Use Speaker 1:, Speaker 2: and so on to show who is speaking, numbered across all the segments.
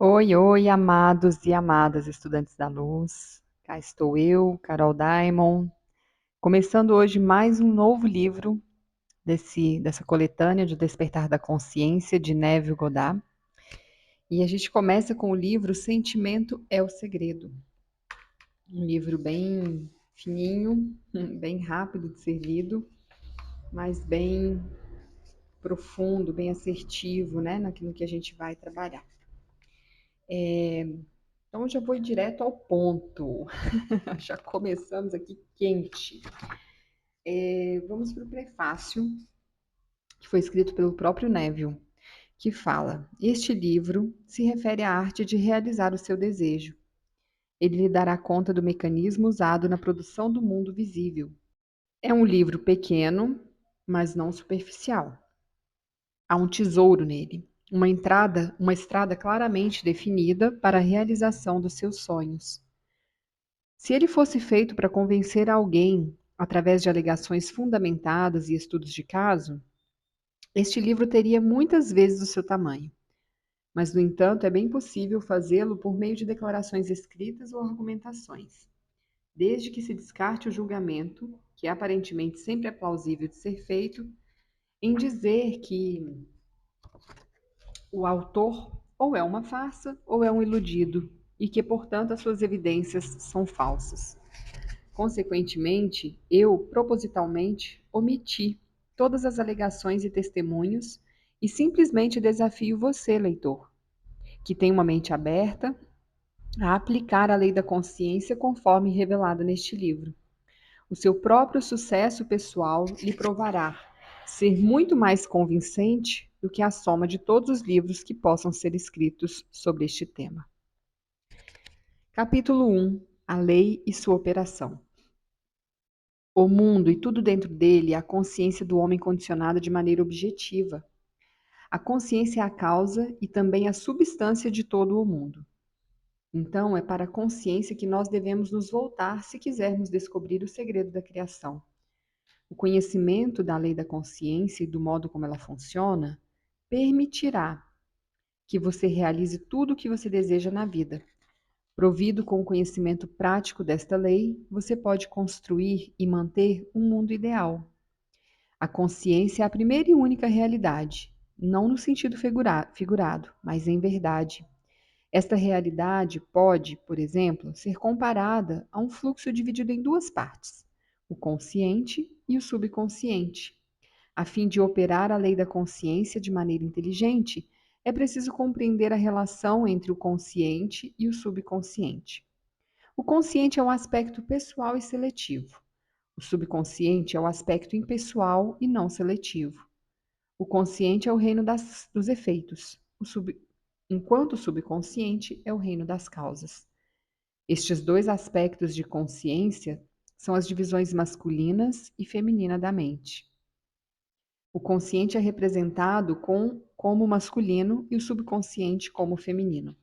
Speaker 1: Oi, oi, amados e amadas estudantes da luz. Cá estou eu, Carol Daimon, começando hoje mais um novo livro dessa coletânea de Despertar da Consciência, de Neville Goddard. E a gente começa com o livro Sentimento é o Segredo. Um livro bem fininho, bem rápido de ser lido, mas bem profundo, bem assertivo, né, naquilo que a gente vai trabalhar. Então, eu já vou direto ao ponto. Já começamos aqui quente. Vamos para o prefácio, que foi escrito pelo próprio Neville, que fala: Este livro se refere à arte de realizar o seu desejo. Ele lhe dará conta do mecanismo usado na produção do mundo visível. É um livro pequeno, mas não superficial. Há um tesouro nele, uma estrada claramente definida para a realização dos seus sonhos. Se ele fosse feito para convencer alguém através de alegações fundamentadas e estudos de caso, este livro teria muitas vezes o seu tamanho. Mas, no entanto, é bem possível fazê-lo por meio de declarações escritas ou argumentações, desde que se descarte o julgamento, que aparentemente sempre é plausível de ser feito, em dizer que o autor ou é uma farsa ou é um iludido, e que, portanto, as suas evidências são falsas. Consequentemente, eu, propositalmente, omiti todas as alegações e testemunhos e simplesmente desafio você, leitor, que tem uma mente aberta, a aplicar a lei da consciência conforme revelada neste livro. O seu próprio sucesso pessoal lhe provará ser muito mais convincente do que a soma de todos os livros que possam ser escritos sobre este tema. Capítulo 1: A Lei e sua operação. O mundo e tudo dentro dele é a consciência do homem condicionada de maneira objetiva. A consciência é a causa e também a substância de todo o mundo. Então, é para a consciência que nós devemos nos voltar se quisermos descobrir o segredo da criação. O conhecimento da lei da consciência e do modo como ela funciona permitirá que você realize tudo o que você deseja na vida. Provido com o conhecimento prático desta lei, você pode construir e manter um mundo ideal. A consciência é a primeira e única realidade, não no sentido figurado, mas em verdade. Esta realidade pode, por exemplo, ser comparada a um fluxo dividido em duas partes, o consciente e o subconsciente. A fim de operar a lei da consciência de maneira inteligente, é preciso compreender a relação entre o consciente e o subconsciente. O consciente é um aspecto pessoal e seletivo. O subconsciente é o aspecto impessoal e não seletivo. O consciente é o reino dos efeitos, enquanto o subconsciente é o reino das causas. Estes dois aspectos de consciência são as divisões masculinas e feminina da mente. O consciente é representado como masculino e o subconsciente como feminino.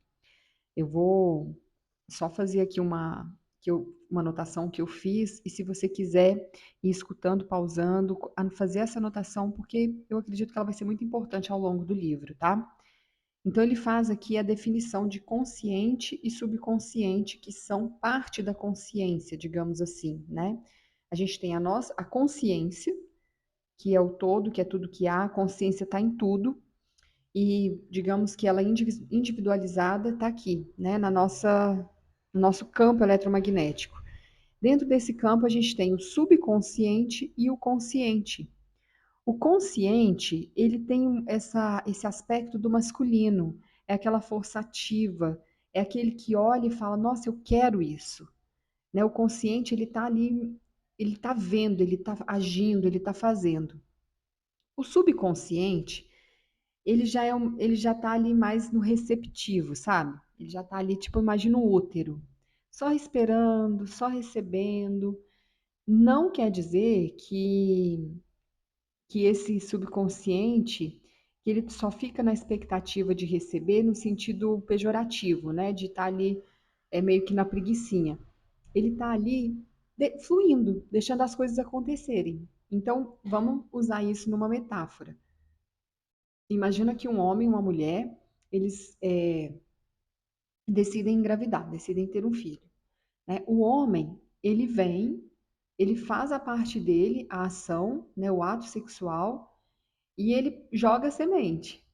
Speaker 1: Eu vou só fazer aqui uma anotação que eu fiz, e se você quiser ir escutando, pausando, fazer essa anotação, porque eu acredito que ela vai ser muito importante ao longo do livro, tá? Então, ele faz aqui a definição de consciente e subconsciente, que são parte da consciência, digamos assim, né? A gente tem a consciência, que é o todo, que é tudo que há, a consciência está em tudo, e digamos que ela individualizada está aqui, né, no nosso campo eletromagnético. Dentro desse campo, a gente tem o subconsciente e o consciente. O consciente, ele tem esse aspecto do masculino, é aquela força ativa, é aquele que olha e fala, nossa, eu quero isso. Né? O consciente, ele está ali, ele está vendo, ele está agindo, ele está fazendo. O subconsciente, ele já tá ali mais no receptivo, sabe? Ele já tá ali, tipo, imagina o útero, só esperando, só recebendo. Não quer dizer que esse subconsciente, que ele só fica na expectativa de receber no sentido pejorativo, né? De estar ali meio que na preguicinha. Ele tá ali fluindo, deixando as coisas acontecerem. Então, vamos usar isso numa metáfora. Imagina que um homem e uma mulher, eles decidem engravidar, decidem ter um filho, né? O homem, ele vem, ele faz a parte dele, a ação, né, o ato sexual, e ele joga a semente.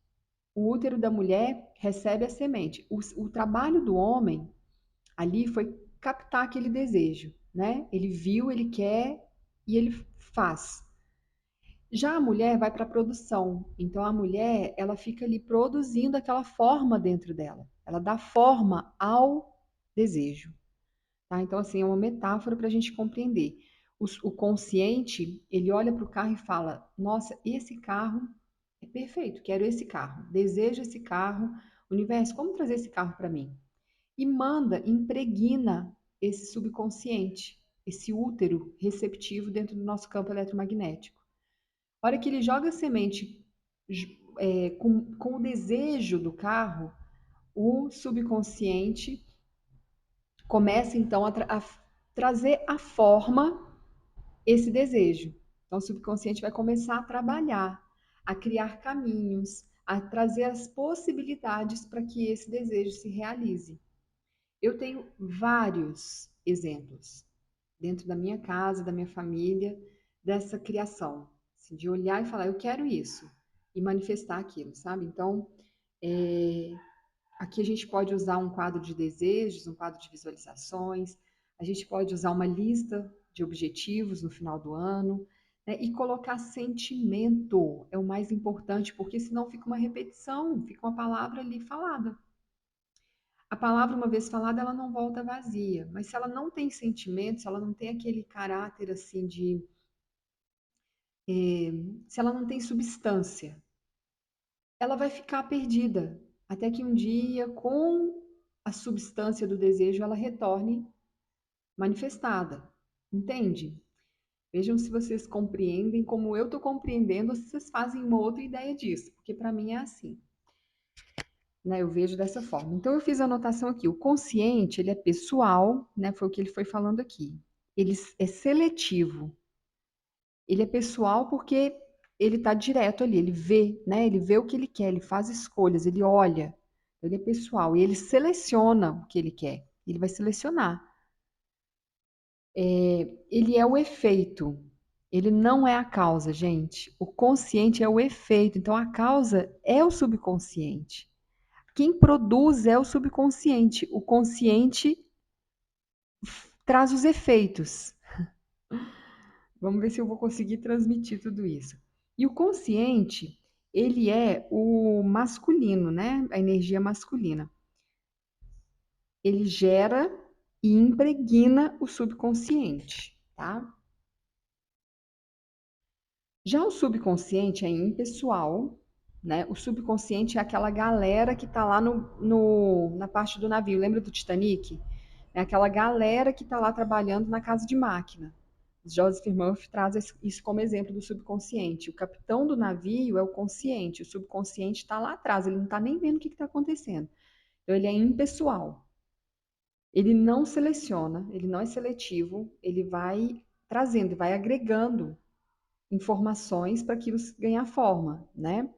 Speaker 1: O útero da mulher recebe a semente. O trabalho do homem ali foi captar aquele desejo, né? Ele viu, ele quer e ele faz. Já a mulher vai para a produção. Então a mulher, ela fica ali produzindo aquela forma dentro dela. Ela dá forma ao desejo, tá? Então assim, é uma metáfora para a gente compreender. O consciente, ele olha para o carro e fala: "Nossa, esse carro é perfeito, quero esse carro, desejo esse carro, universo, como trazer esse carro para mim?" E manda, impregna esse subconsciente, esse útero receptivo dentro do nosso campo eletromagnético. A hora que ele joga a semente com o desejo do carro, o subconsciente começa então a trazer à forma esse desejo. Então, o subconsciente vai começar a trabalhar, a criar caminhos, a trazer as possibilidades para que esse desejo se realize. Eu tenho vários exemplos dentro da minha casa, da minha família, dessa criação, assim, de olhar e falar, eu quero isso, e manifestar aquilo, sabe? Então, é, aqui a gente pode usar um quadro de desejos, um quadro de visualizações, a gente pode usar uma lista de objetivos no final do ano, né? E colocar sentimento é o mais importante, porque senão fica uma repetição, fica uma palavra ali falada. A palavra, uma vez falada, ela não volta vazia, mas se ela não tem sentimento, se ela não tem aquele caráter assim de. Se ela não tem substância, ela vai ficar perdida, até que um dia, com a substância do desejo, ela retorne manifestada. Entende? Vejam se vocês compreendem como eu estou compreendendo, ou se vocês fazem uma outra ideia disso, porque para mim é assim. Né, eu vejo dessa forma. Então eu fiz a anotação aqui. O consciente, ele é pessoal, né? Foi o que ele foi falando aqui. Ele é seletivo. Ele é pessoal porque ele está direto ali, ele vê, né? Ele vê o que ele quer, ele faz escolhas, ele olha. Ele é pessoal e ele seleciona o que ele quer. Ele vai selecionar. Ele é o efeito. Ele não é a causa, gente. O consciente é o efeito. Então a causa é o subconsciente. Quem produz é o subconsciente. O consciente traz os efeitos. Vamos ver se eu vou conseguir transmitir tudo isso. E o consciente, ele é o masculino, né? A energia masculina. Ele gera e impregna o subconsciente, tá? Já o subconsciente é impessoal, né? O subconsciente é aquela galera que tá lá na parte do navio. Lembra do Titanic? É aquela galera que está lá trabalhando na casa de máquina. Joseph Murphy traz isso como exemplo do subconsciente. O capitão do navio é o consciente, o subconsciente está lá atrás, ele não está nem vendo o que está acontecendo. Então, ele é impessoal. Ele não seleciona, ele não é seletivo, ele vai trazendo, vai agregando informações para aquilo ganhar forma, né?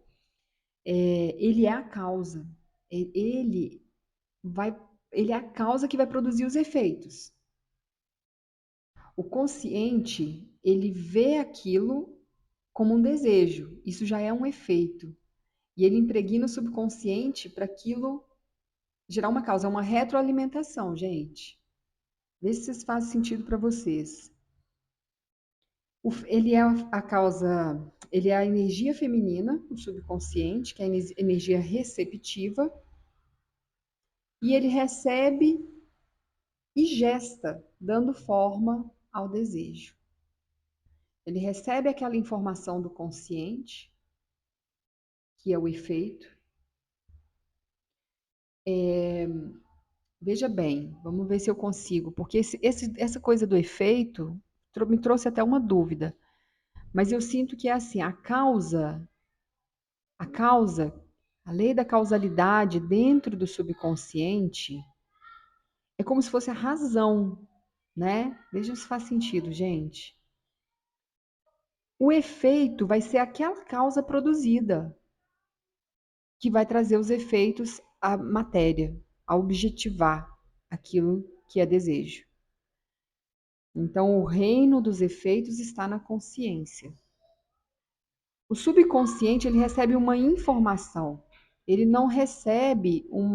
Speaker 1: Ele é a causa. Ele vai, ele é a causa que vai produzir os efeitos. O consciente, ele vê aquilo como um desejo, isso já é um efeito. E ele impregna o subconsciente para aquilo gerar uma causa, é uma retroalimentação, gente. Vê se isso faz sentido para vocês. Ele é a causa, ele é a energia feminina, o subconsciente, que é a energia receptiva, e ele recebe e gesta, dando forma ao desejo. Ele recebe aquela informação do consciente, que é o efeito. Veja bem, vamos ver se eu consigo, porque essa coisa do efeito me trouxe até uma dúvida. Mas eu sinto que é assim, a causa, a lei da causalidade dentro do subconsciente é como se fosse a razão, né? Veja se faz sentido, gente. O efeito vai ser aquela causa produzida que vai trazer os efeitos à matéria. a objetivar aquilo que é desejo. Então, o reino dos efeitos está na consciência. O subconsciente, ele recebe uma informação. Ele não recebe um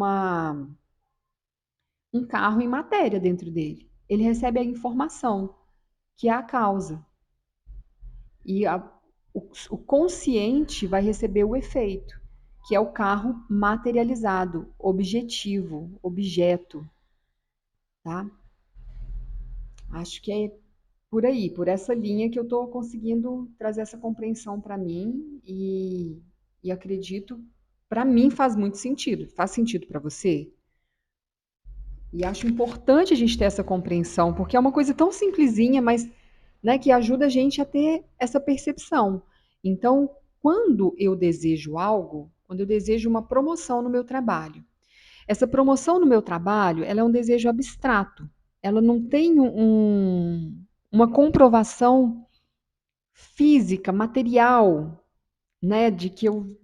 Speaker 1: carro em matéria dentro dele. Ele recebe a informação, que é a causa. E o consciente vai receber o efeito, que é o carro materializado, objetivo, objeto, tá? Acho que é por aí, por essa linha que eu estou conseguindo trazer essa compreensão para mim e acredito, para mim faz muito sentido. Faz sentido para você? E acho importante a gente ter essa compreensão, porque é uma coisa tão simplesinha, mas né, que ajuda a gente a ter essa percepção. Então, quando eu desejo algo, quando eu desejo uma promoção no meu trabalho, essa promoção no meu trabalho, ela é um desejo abstrato. Ela não tem uma comprovação física, material, né, de que eu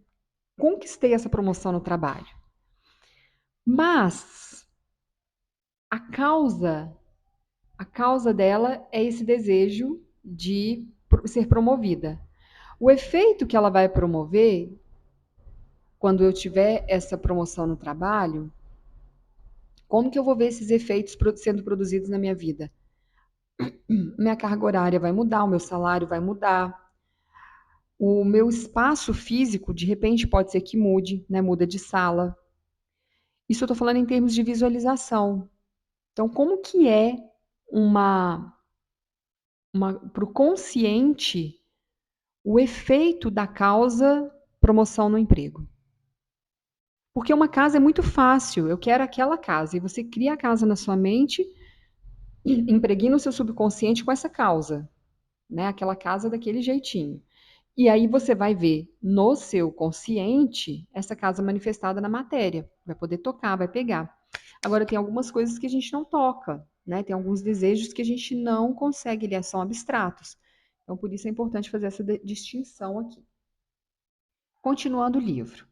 Speaker 1: conquistei essa promoção no trabalho. Mas a causa, a causa dela é esse desejo de ser promovida. O efeito que ela vai promover quando eu tiver essa promoção no trabalho, como que eu vou ver esses efeitos sendo produzidos na minha vida? Minha carga horária vai mudar, o meu salário vai mudar, o meu espaço físico, de repente, pode ser que mude, né? Muda de sala. Isso eu estou falando em termos de visualização. Então, como que é para o consciente o efeito da causa promoção no emprego? Porque uma casa é muito fácil, eu quero aquela casa, e você cria a casa na sua mente, impregna o seu subconsciente com essa causa, né? Aquela casa daquele jeitinho. E aí você vai ver no seu consciente essa casa manifestada na matéria. Vai poder tocar, vai pegar. Agora tem algumas coisas que a gente não toca, né? Tem alguns desejos que a gente não consegue, eles são abstratos. Então por isso é importante fazer essa distinção aqui. Continuando o livro.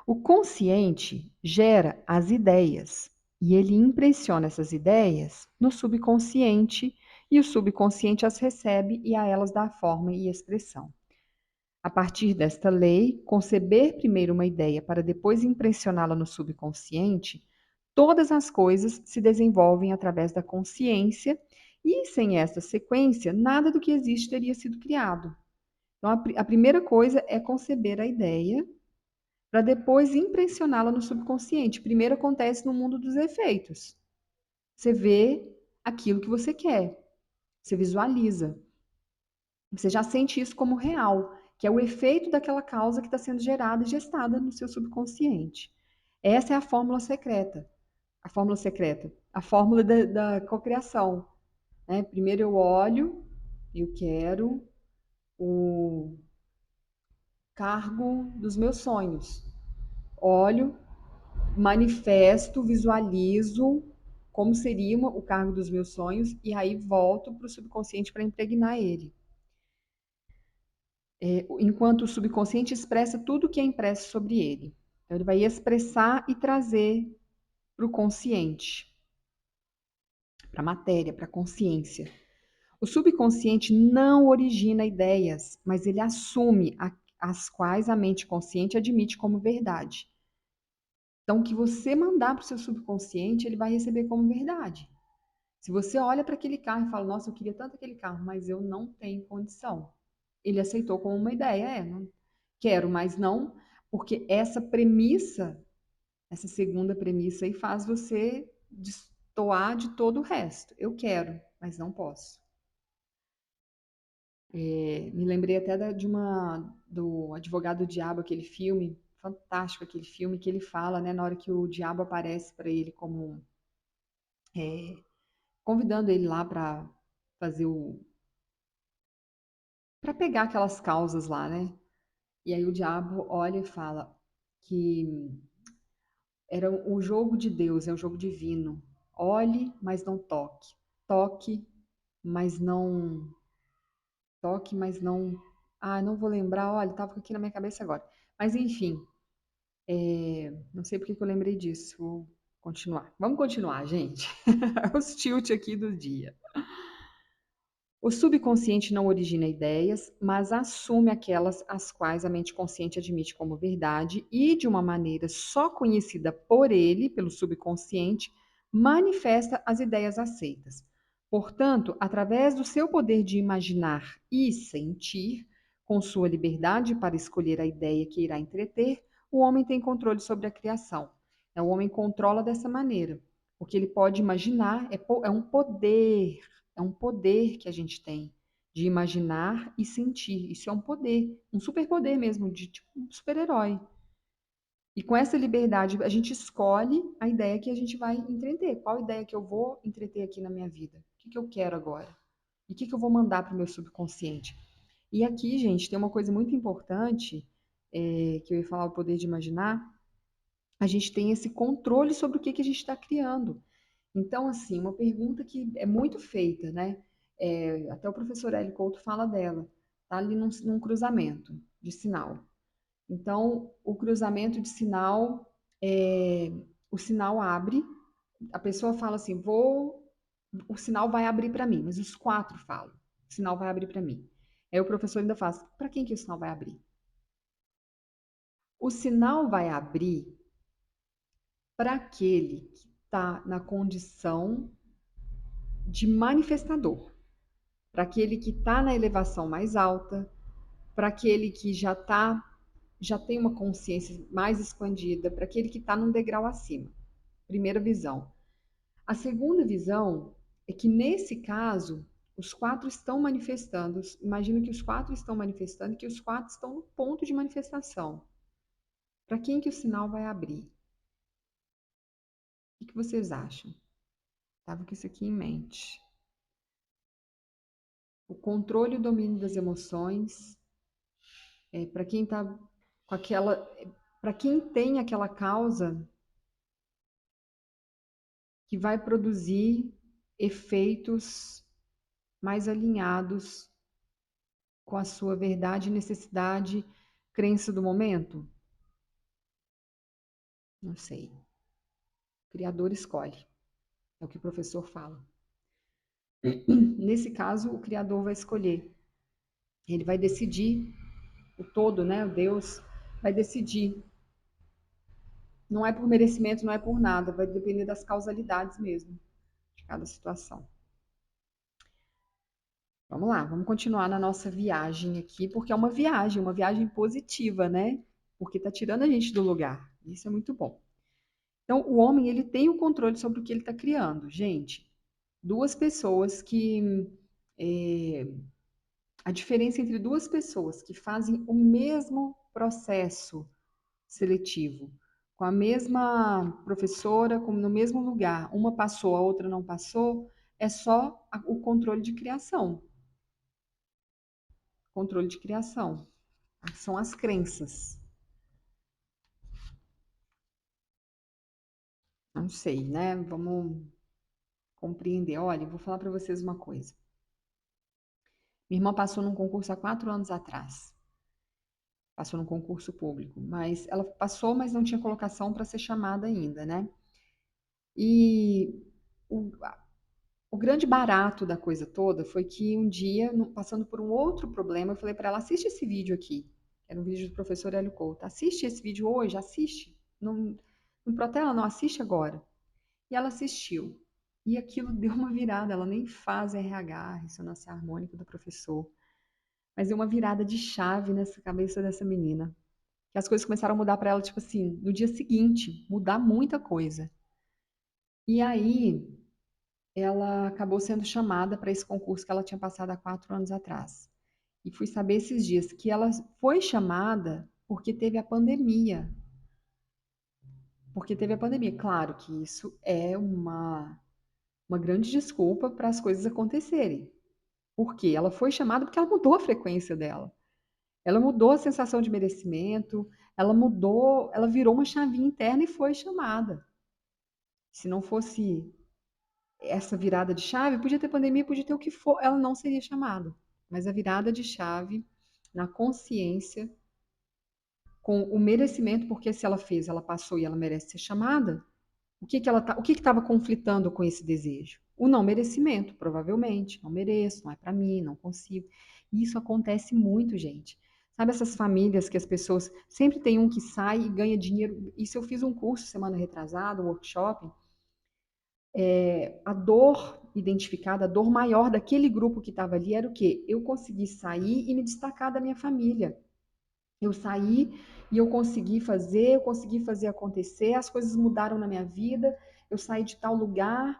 Speaker 1: O consciente gera as ideias e ele impressiona essas ideias no subconsciente e o subconsciente as recebe e a elas dá forma e expressão. A partir desta lei, conceber primeiro uma ideia para depois impressioná-la no subconsciente, todas as coisas se desenvolvem através da consciência e, sem esta sequência, nada do que existe teria sido criado. Então, a primeira coisa é conceber a ideia para depois impressioná-la no subconsciente. Primeiro acontece no mundo dos efeitos. Você vê aquilo que você quer, você visualiza. Você já sente isso como real, que é o efeito daquela causa que está sendo gerada e gestada no seu subconsciente. Essa é a fórmula secreta. A fórmula secreta. A fórmula da cocriação. Né? Primeiro eu olho, eu quero o cargo dos meus sonhos. Olho, manifesto, visualizo como seria o cargo dos meus sonhos e aí volto para o subconsciente para impregnar ele. Enquanto o subconsciente expressa tudo o que é impresso sobre ele. Então, ele vai expressar e trazer para o consciente, para a matéria, para a consciência. O subconsciente não origina ideias, mas ele assume as quais a mente consciente admite como verdade. Então, o que você mandar para o seu subconsciente, ele vai receber como verdade. Se você olha para aquele carro e fala, nossa, eu queria tanto aquele carro, mas eu não tenho condição. Ele aceitou como uma ideia, não quero, mas não, porque essa premissa, essa segunda premissa aí faz você destoar de todo o resto. Eu quero, mas não posso. Me lembrei até do Advogado do Diabo, aquele filme, fantástico aquele filme, que ele fala, né, na hora que o diabo aparece para ele como convidando ele lá para fazer para pegar aquelas causas lá, né? E aí o diabo olha e fala que era o jogo de Deus, é um jogo divino. Olhe, mas não toque. Toque, mas não. Toque, mas não. Ah, não vou lembrar, olha, estava aqui na minha cabeça agora. Mas enfim, não sei porque que eu lembrei disso. Continuar. Vamos continuar, gente. Os tilt aqui do dia. O subconsciente não origina ideias, mas assume aquelas as quais a mente consciente admite como verdade e, de uma maneira só conhecida por ele, pelo subconsciente, manifesta as ideias aceitas. Portanto, através do seu poder de imaginar e sentir, com sua liberdade para escolher a ideia que irá entreter, o homem tem controle sobre a criação. O homem controla dessa maneira, porque ele pode imaginar, é um poder. É um poder que a gente tem de imaginar e sentir. Isso é um poder, um superpoder mesmo, de tipo um super-herói. E com essa liberdade, a gente escolhe a ideia que a gente vai entreter. Qual ideia que eu vou entreter aqui na minha vida? O que que eu quero agora? E o que que eu vou mandar para o meu subconsciente? E aqui, gente, tem uma coisa muito importante, que eu ia falar, o poder de imaginar. A gente tem esse controle sobre o que que a gente está criando. Então, assim, uma pergunta que é muito feita, né? Até o professor Hélio Couto fala dela. Tá ali num cruzamento de sinal. Então, o cruzamento de sinal, o sinal abre, a pessoa fala assim, o sinal vai abrir para mim, mas os quatro falam, o sinal vai abrir para mim. Aí o professor ainda faz, para quem que o sinal vai abrir? O sinal vai abrir para aquele que está na condição de manifestador, para aquele que está na elevação mais alta, para aquele que já tem uma consciência mais expandida, para aquele que está num degrau acima. Primeira visão. A segunda visão é que nesse caso os quatro estão manifestando. Imagino que os quatro estão manifestando e que os quatro estão no ponto de manifestação. Para quem que o sinal vai abrir? O que vocês acham? Estava com isso aqui em mente. O controle e o domínio das emoções, para quem está com aquela, para quem tem aquela causa que vai produzir efeitos mais alinhados com a sua verdade, necessidade, crença do momento? Não sei. O criador escolhe. É o que o professor fala. Nesse caso, o criador vai escolher. Ele vai decidir, o todo, né? O Deus vai decidir. Não é por merecimento, não é por nada, vai depender das causalidades mesmo de cada situação. Vamos lá, vamos continuar na nossa viagem aqui, porque é uma viagem positiva, né? Porque está tirando a gente do lugar. Isso é muito bom. Então, o homem, ele tem o controle sobre o que ele está criando. Gente, duas pessoas que... é, a diferença entre duas pessoas que fazem o mesmo processo seletivo, com a mesma professora, como no mesmo lugar, uma passou, a outra não passou, é só o controle de criação. Controle de criação. São as crenças. Não sei, né? Vamos compreender. Olha, eu vou falar para vocês uma coisa. Minha irmã passou num concurso há 4 anos atrás. Passou num concurso público, mas ela passou, mas não tinha colocação para ser chamada ainda, né? E o, o grande barato da coisa toda foi que um dia, passando por um outro problema, eu falei para ela: assiste esse vídeo aqui. Era um vídeo do professor Hélio Couto. Assiste esse vídeo hoje, assiste. Não, não protela, não, assiste agora. E ela assistiu. E aquilo deu uma virada. Ela nem faz RH, ressonância harmônica do professor. Mas deu uma virada de chave nessa cabeça dessa menina. Que as coisas começaram a mudar para ela, tipo assim, no dia seguinte, mudar muita coisa. E aí, ela acabou sendo chamada para esse concurso que ela tinha passado há 4 anos atrás. E fui saber esses dias que ela foi chamada porque teve a pandemia. Porque teve a pandemia. Claro que isso é uma grande desculpa para as coisas acontecerem. Por quê? Ela foi chamada porque ela mudou a frequência dela. Ela mudou a sensação de merecimento, ela mudou, ela virou uma chavinha interna e foi chamada. Se não fosse essa virada de chave, podia ter pandemia, podia ter o que for, ela não seria chamada. Mas a virada de chave na consciência, com o merecimento, porque se ela fez, ela passou e ela merece ser chamada, O que estava conflitando com esse desejo? O não merecimento, provavelmente. Não mereço, não é para mim, não consigo. E isso acontece muito, gente. Sabe essas famílias que as pessoas sempre tem um que sai e ganha dinheiro? Isso eu fiz um curso semana retrasada, um workshop. A dor identificada, a dor maior daquele grupo que estava ali era o quê? Eu consegui sair e me destacar da minha família. Eu saí e eu consegui fazer acontecer, as coisas mudaram na minha vida. Eu saí de tal lugar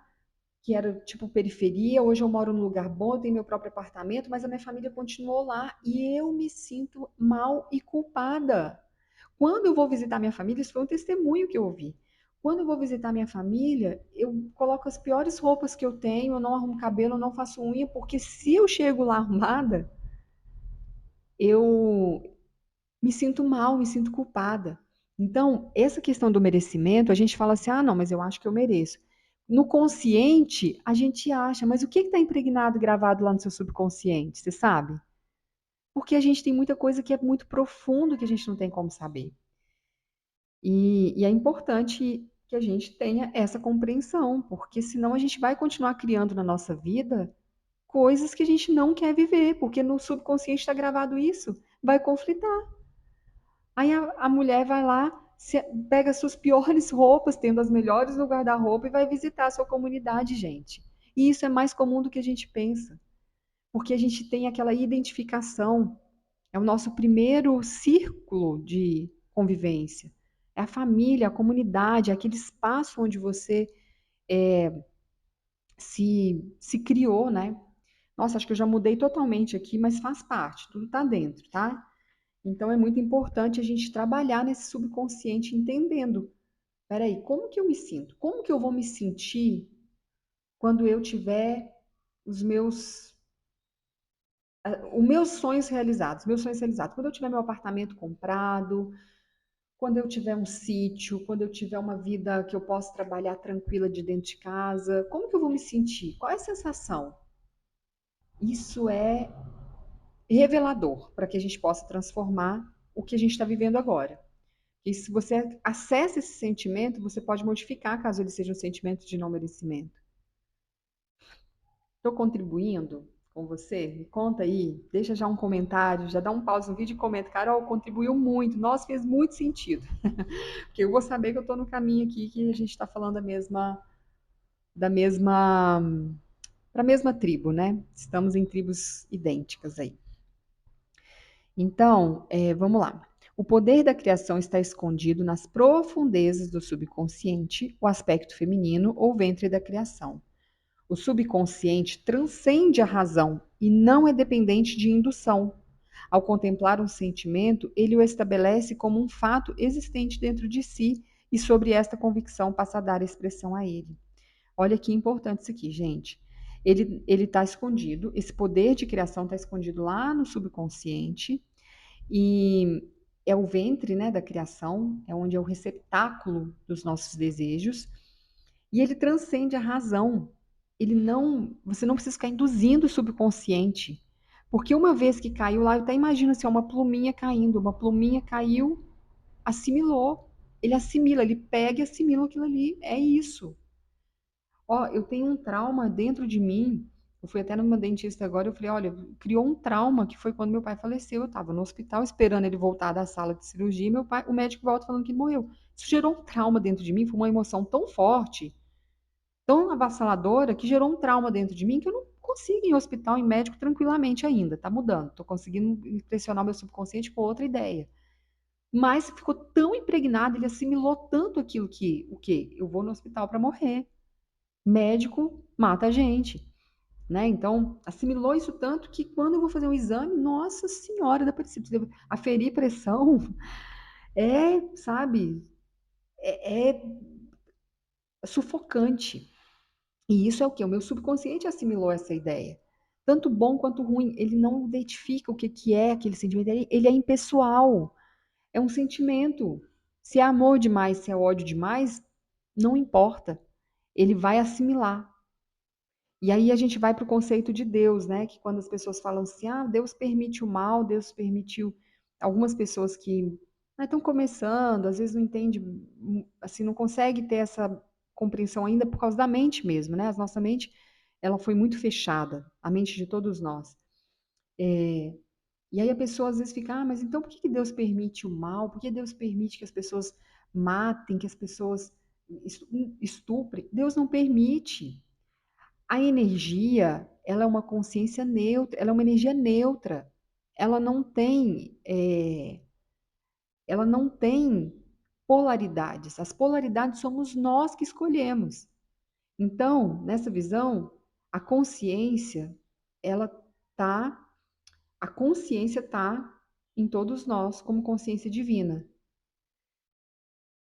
Speaker 1: que era tipo periferia, hoje eu moro num lugar bom, eu tenho meu próprio apartamento, mas a minha família continuou lá e eu me sinto mal e culpada. Quando eu vou visitar minha família, isso foi um testemunho que eu ouvi. Quando eu vou visitar minha família, eu coloco as piores roupas que eu tenho, eu não arrumo cabelo, eu não faço unha, porque se eu chego lá arrumada, eu me sinto mal, me sinto culpada. Então, essa questão do merecimento, a gente fala assim: ah, não, mas eu acho que eu mereço. No consciente, a gente acha, mas o que está impregnado, gravado lá no seu subconsciente? Você sabe? Porque a gente tem muita coisa que é muito profundo que a gente não tem como saber. E é importante que a gente tenha essa compreensão, porque senão a gente vai continuar criando na nossa vida coisas que a gente não quer viver, porque no subconsciente está gravado isso, vai conflitar. Aí a mulher vai lá, pega suas piores roupas, tendo as melhores no guarda-roupa, e vai visitar a sua comunidade, gente. E isso é mais comum do que a gente pensa, porque a gente tem aquela identificação, é o nosso primeiro círculo de convivência. É a família, a comunidade, é aquele espaço onde você se criou, né? Nossa, acho que eu já mudei totalmente aqui, mas faz parte, tudo tá dentro, tá? Então é muito importante a gente trabalhar nesse subconsciente entendendo, peraí, como que eu me sinto? Como que eu vou me sentir quando eu tiver os meus sonhos realizados, quando eu tiver meu apartamento comprado, quando eu tiver um sítio, quando eu tiver uma vida que eu possa trabalhar tranquila de dentro de casa, como que eu vou me sentir? Qual é a sensação? Isso é revelador para que a gente possa transformar o que a gente está vivendo agora. E se você acessa esse sentimento, você pode modificar caso ele seja um sentimento de não merecimento. Estou contribuindo com você? Me conta aí, deixa já um comentário, já dá um pause no vídeo e comenta. Carol, contribuiu muito, nossa, fez muito sentido. Porque eu vou saber que eu estou no caminho aqui, que a gente está falando da mesma, para a mesma tribo, né? Estamos em tribos idênticas aí. Então, vamos lá. O poder da criação está escondido nas profundezas do subconsciente, o aspecto feminino ou ventre da criação. O subconsciente transcende a razão e não é dependente de indução. Ao contemplar um sentimento, ele o estabelece como um fato existente dentro de si e sobre esta convicção passa a dar expressão a ele. Olha que importante isso aqui, gente. Ele está escondido, esse poder de criação está escondido lá no subconsciente e é o ventre, né, da criação, é onde é o receptáculo dos nossos desejos. E ele transcende a razão. Você não precisa ficar induzindo o subconsciente. Porque uma vez que caiu lá, eu até imagino assim, uma pluminha caindo, uma pluminha caiu, assimilou. Ele assimila, ele pega e assimila aquilo ali. É isso. Ó, eu tenho um trauma dentro de mim. Eu fui até numa dentista agora, eu falei, olha, criou um trauma que foi quando meu pai faleceu. Eu estava no hospital esperando ele voltar da sala de cirurgia, e o médico volta falando que ele morreu. Isso gerou um trauma dentro de mim, foi uma emoção tão forte, tão avassaladora, que gerou um trauma dentro de mim que eu não consigo ir em hospital, em médico tranquilamente ainda. Tá mudando, tô conseguindo impressionar o meu subconsciente com outra ideia. Mas ficou tão impregnado, ele assimilou tanto aquilo que, o quê? Eu vou no hospital para morrer. Médico mata a gente, né? Então, assimilou isso tanto que quando eu vou fazer um exame, nossa senhora, dá para aferir pressão, sabe, é sufocante. E isso é o que? O meu subconsciente assimilou essa ideia. Tanto bom quanto ruim, ele não identifica o que, que é aquele sentimento, ele é impessoal, é um sentimento. Se é amor demais, se é ódio demais, não importa, ele vai assimilar. E aí a gente vai para o conceito de Deus, né? Que quando as pessoas falam assim, ah, Deus permite o mal, Deus permitiu. Algumas pessoas que estão começando, às vezes não entende, assim, não consegue ter essa compreensão ainda por causa da mente mesmo, né? A nossa mente, ela foi muito fechada, a mente de todos nós. E aí a pessoa às vezes fica, mas então por que Deus permite o mal? Por que Deus permite que as pessoas matem, que as pessoas estuprem? Deus não permite. A energia, ela é uma consciência neutra, ela é uma energia neutra. Ela não tem, ela não tem polaridades. As polaridades somos nós que escolhemos. Então, nessa visão, a consciência, ela tá, a consciência tá em todos nós como consciência divina.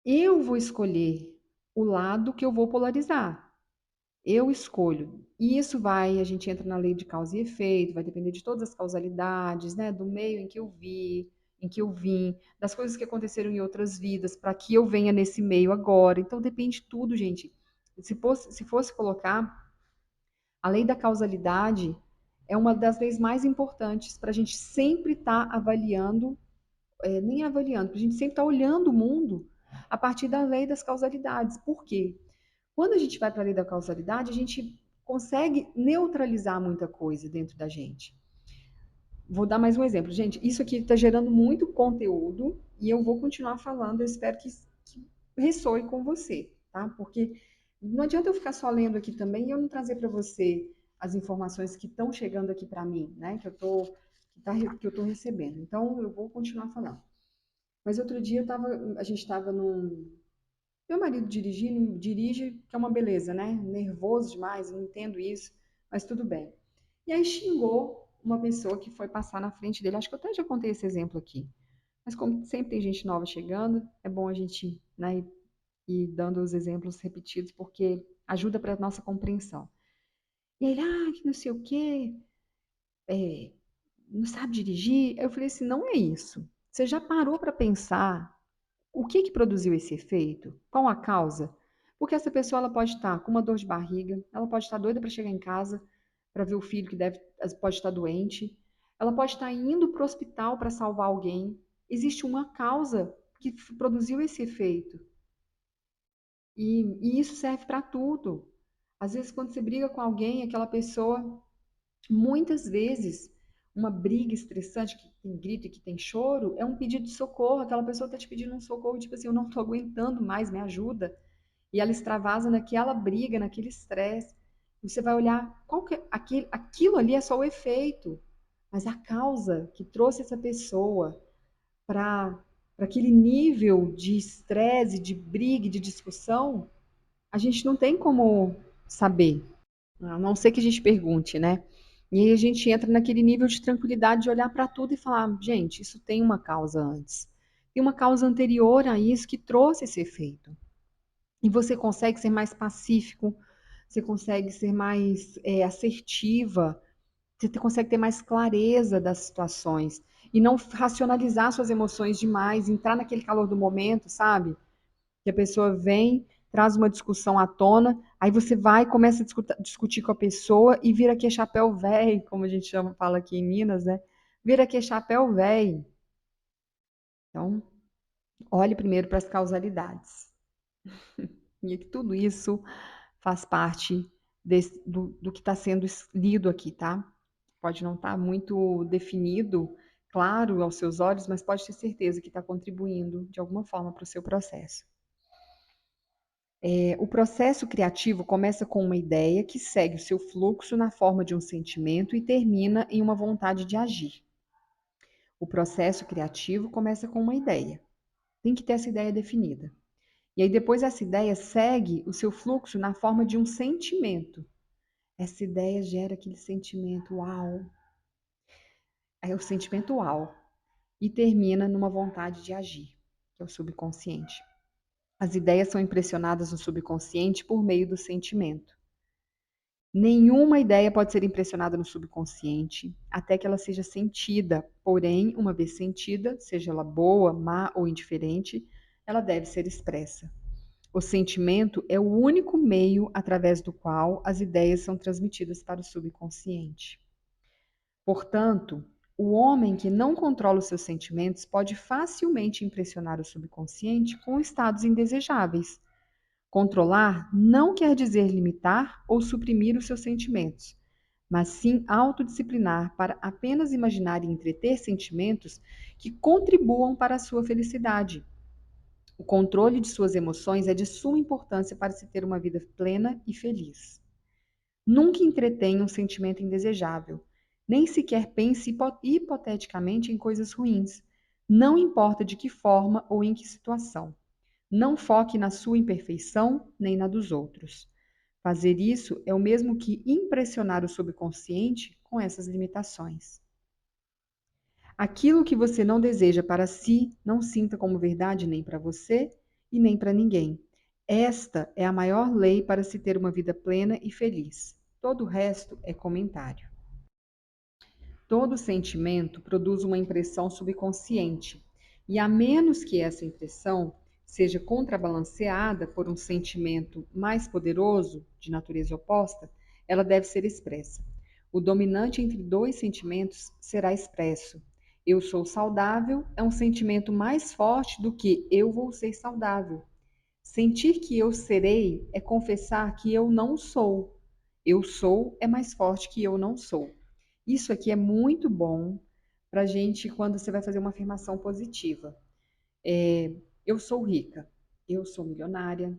Speaker 1: Eu vou escolher o lado que eu vou polarizar. Eu escolho. E isso vai, a gente entra na lei de causa e efeito, vai depender de todas as causalidades, né? Do meio em que eu vi, em que eu vim, das coisas que aconteceram em outras vidas, para que eu venha nesse meio agora. Então depende de tudo, gente. Se fosse colocar, a lei da causalidade é uma das leis mais importantes para a gente sempre estar avaliando, nem avaliando, para a gente sempre estar olhando o mundo a partir da lei das causalidades. Por quê? Quando a gente vai para a lei da causalidade, a gente consegue neutralizar muita coisa dentro da gente. Vou dar mais um exemplo. Gente, isso aqui está gerando muito conteúdo e eu vou continuar falando. Eu espero que ressoe com você, tá? Porque não adianta eu ficar só lendo aqui também e eu não trazer para você as informações que estão chegando aqui para mim, né? Que eu tô recebendo. Então, eu vou continuar falando. Mas outro dia a gente estava num, meu marido dirigindo, dirige, que é uma beleza, né? Nervoso demais, não entendo isso, mas tudo bem. E aí xingou uma pessoa que foi passar na frente dele. Acho que eu até já contei esse exemplo aqui. Mas como sempre tem gente nova chegando, é bom a gente, né, ir dando os exemplos repetidos, porque ajuda para a nossa compreensão. E ele, que não sei o quê, não sabe dirigir. Eu falei assim, não é isso. Você já parou para pensar o que que produziu esse efeito? Qual a causa? Porque essa pessoa ela pode estar com uma dor de barriga, ela pode estar doida para chegar em casa para ver o filho que pode estar doente, ela pode estar indo para o hospital para salvar alguém. Existe uma causa que produziu esse efeito. E isso serve para tudo. Às vezes, quando você briga com alguém, aquela pessoa, muitas vezes, uma briga estressante, que tem grito e que tem choro, é um pedido de socorro. Aquela pessoa está te pedindo um socorro, tipo assim, eu não estou aguentando mais, me ajuda. E ela extravasa naquela briga, naquele estresse. Você vai olhar, aquilo ali é só o efeito, mas a causa que trouxe essa pessoa para aquele nível de estresse, de briga, de discussão, a gente não tem como saber. A não ser que a gente pergunte, né? E aí a gente entra naquele nível de tranquilidade de olhar para tudo e falar, gente, isso tem uma causa antes. Tem uma causa anterior a isso que trouxe esse efeito. E você consegue ser mais pacífico, você consegue ser mais assertiva, você consegue ter mais clareza das situações e não racionalizar suas emoções demais, entrar naquele calor do momento, sabe? Que a pessoa vem, traz uma discussão à tona, aí você vai, começa a discutir com a pessoa e vira que é chapéu velho, como a gente fala aqui em Minas, né? Vira que é chapéu velho. Então, olhe primeiro para as causalidades. E que tudo isso faz parte do que está sendo lido aqui, tá? Pode não estar muito definido, claro, aos seus olhos, mas pode ter certeza que está contribuindo de alguma forma para o seu processo. O processo criativo começa com uma ideia que segue o seu fluxo na forma de um sentimento e termina em uma vontade de agir. O processo criativo começa com uma ideia. Tem que ter essa ideia definida. E aí depois essa ideia segue o seu fluxo na forma de um sentimento. Essa ideia gera aquele sentimento uau. É o sentimento uau. E termina numa vontade de agir, que é o subconsciente. As ideias são impressionadas no subconsciente por meio do sentimento. Nenhuma ideia pode ser impressionada no subconsciente até que ela seja sentida. Porém, uma vez sentida, seja ela boa, má ou indiferente, ela deve ser expressa. O sentimento é o único meio através do qual as ideias são transmitidas para o subconsciente. Portanto, o homem que não controla os seus sentimentos pode facilmente impressionar o subconsciente com estados indesejáveis, Controlar não quer dizer limitar ou suprimir os seus sentimentos, mas sim autodisciplinar para apenas imaginar e entreter sentimentos que contribuam para a sua felicidade. O controle de suas emoções é de suma importância para se ter uma vida plena e feliz. Nunca entretenha um sentimento indesejável, nem sequer pense hipoteticamente em coisas ruins, não importa de que forma ou em que situação. Não foque na sua imperfeição nem na dos outros. Fazer isso é o mesmo que impressionar o subconsciente com essas limitações. Aquilo que você não deseja para si, não sinta como verdade nem para você e nem para ninguém. Esta é a maior lei para se ter uma vida plena e feliz. Todo o resto é comentário. Todo sentimento produz uma impressão subconsciente, e a menos que essa impressão seja contrabalanceada por um sentimento mais poderoso, de natureza oposta, ela deve ser expressa. O dominante entre dois sentimentos será expresso. Eu sou saudável é um sentimento mais forte do que eu vou ser saudável. Sentir que eu serei é confessar que eu não sou. Eu sou é mais forte que eu não sou. Isso aqui é muito bom para gente quando você vai fazer uma afirmação positiva. Eu sou rica, eu sou milionária,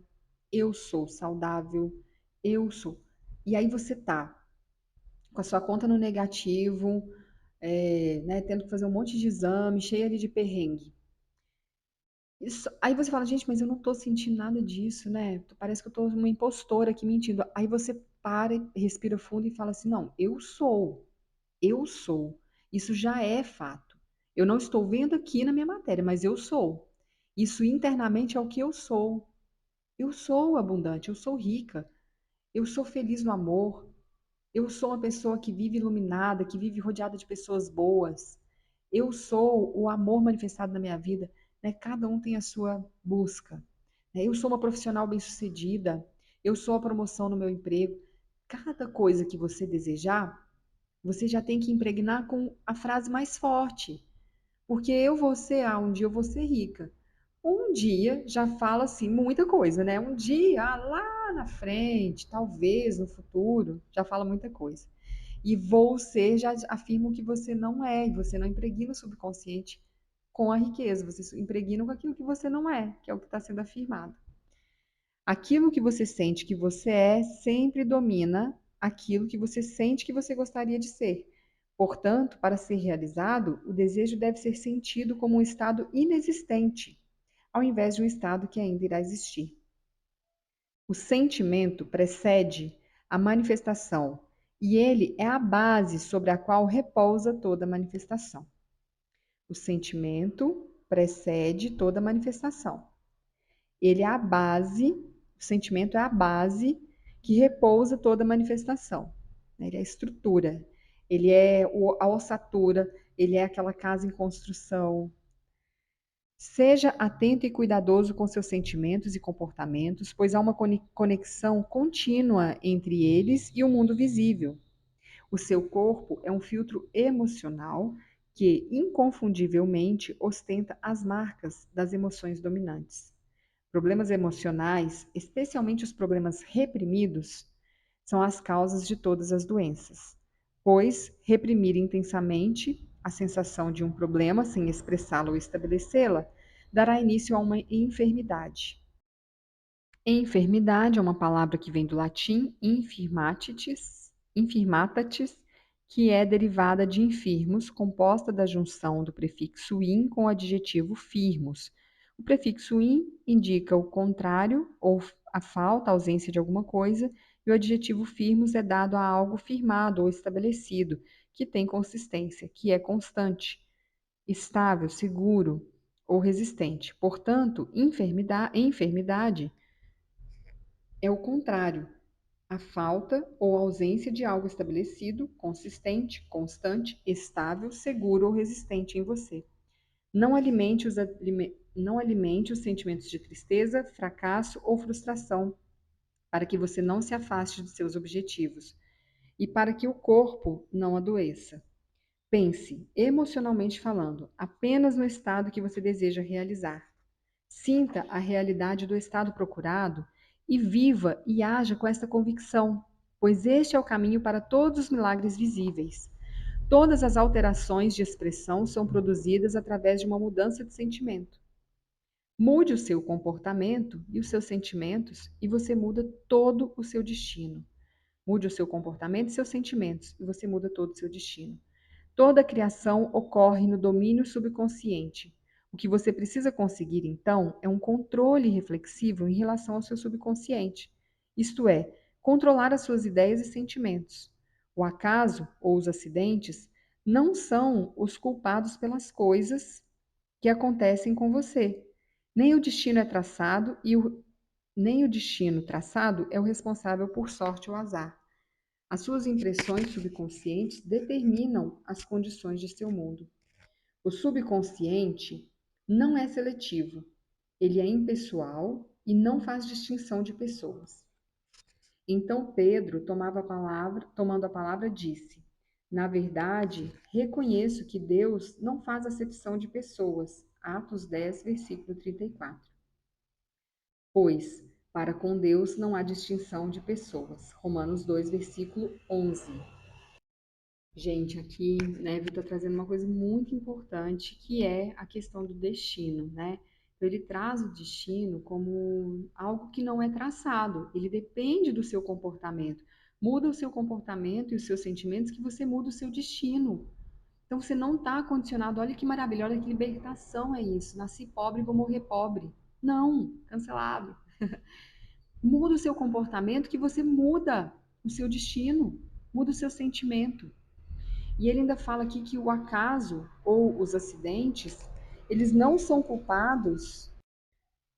Speaker 1: eu sou saudável, eu sou. E aí você tá com a sua conta no negativo, né, tendo que fazer um monte de exame, cheia ali de perrengue. Aí você fala, gente, mas eu não tô sentindo nada disso, né? Parece que eu tô uma impostora aqui mentindo. Aí você para, respira fundo e fala assim: não, eu sou. Eu sou. Isso já é fato. Eu não estou vendo aqui na minha matéria, mas eu sou. Isso internamente é o que eu sou. Eu sou abundante, eu sou rica, eu sou feliz no amor, eu sou uma pessoa que vive iluminada, que vive rodeada de pessoas boas. Eu sou o amor manifestado na minha vida. Né? Cada um tem a sua busca. Né? Eu sou uma profissional bem-sucedida. Eu sou a promoção no meu emprego. Cada coisa que você desejar, você já tem que impregnar com a frase mais forte. Porque eu vou ser, um dia eu vou ser rica. Um dia já fala assim muita coisa, né? Um dia, lá na frente, talvez no futuro, já fala muita coisa. E vou ser já afirma o que você não é, e você não impregna o subconsciente com a riqueza, você impregna com aquilo que você não é, que é o que está sendo afirmado. Aquilo que você sente que você é sempre domina aquilo que você sente que você gostaria de ser. Portanto, para ser realizado, o desejo deve ser sentido como um estado inexistente, ao invés de um estado que ainda irá existir. O sentimento precede a manifestação e ele é a base sobre a qual repousa toda manifestação. O sentimento precede toda manifestação. Ele é a base, o sentimento é a base que repousa toda manifestação. Ele é a estrutura, ele é a ossatura, ele é aquela casa em construção. Seja atento e cuidadoso com seus sentimentos e comportamentos, pois há uma conexão contínua entre eles e o mundo visível. O seu corpo é um filtro emocional que, inconfundivelmente, ostenta as marcas das emoções dominantes. Problemas emocionais, especialmente os problemas reprimidos, são as causas de todas as doenças, pois reprimir intensamente a sensação de um problema sem expressá-la ou estabelecê-la dará início a uma enfermidade. Enfermidade é uma palavra que vem do latim infirmatatis, que é derivada de infirmus, composta da junção do prefixo in com o adjetivo firmus. O prefixo in indica o contrário ou a falta, a ausência de alguma coisa, e o adjetivo firmus é dado a algo firmado ou estabelecido, que tem consistência, que é constante, estável, seguro ou resistente. Portanto, enfermidade é o contrário, a falta ou ausência de algo estabelecido, consistente, constante, estável, seguro ou resistente em você. Não alimente não alimente os sentimentos de tristeza, fracasso ou frustração, para que você não se afaste de seus objetivos e para que o corpo não adoeça. Pense, emocionalmente falando, apenas no estado que você deseja realizar. Sinta a realidade do estado procurado e viva e haja com esta convicção, pois este é o caminho para todos os milagres visíveis. Todas as alterações de expressão são produzidas através de uma mudança de sentimento. Mude o seu comportamento e os seus sentimentos e você muda todo o seu destino. Mude o seu comportamento e seus sentimentos e você muda todo o seu destino. Toda a criação ocorre no domínio subconsciente. O que você precisa conseguir, então, é um controle reflexivo em relação ao seu subconsciente, isto é, controlar as suas ideias e sentimentos. O acaso ou os acidentes não são os culpados pelas coisas que acontecem com você. Nem o destino é traçado nem o destino traçado é o responsável por sorte ou azar. As suas impressões subconscientes determinam as condições de seu mundo. O subconsciente não é seletivo, ele é impessoal e não faz distinção de pessoas. Então Pedro, tomando a palavra, disse: Na verdade, reconheço que Deus não faz acepção de pessoas. Atos 10, versículo 34. Pois, para com Deus não há distinção de pessoas. Romanos 2, versículo 11. Gente, aqui, né, Vitor está trazendo uma coisa muito importante, que é a questão do destino, né? Então, ele traz o destino como algo que não é traçado, ele depende do seu comportamento. Muda o seu comportamento e os seus sentimentos que você muda o seu destino. Então, você não está condicionado, olha que maravilha, olha que libertação é isso, nasci pobre, vou morrer pobre. Não, cancelado. Muda o seu comportamento que você muda o seu destino, muda o seu sentimento. E ele ainda fala aqui que o acaso ou os acidentes, eles não são culpados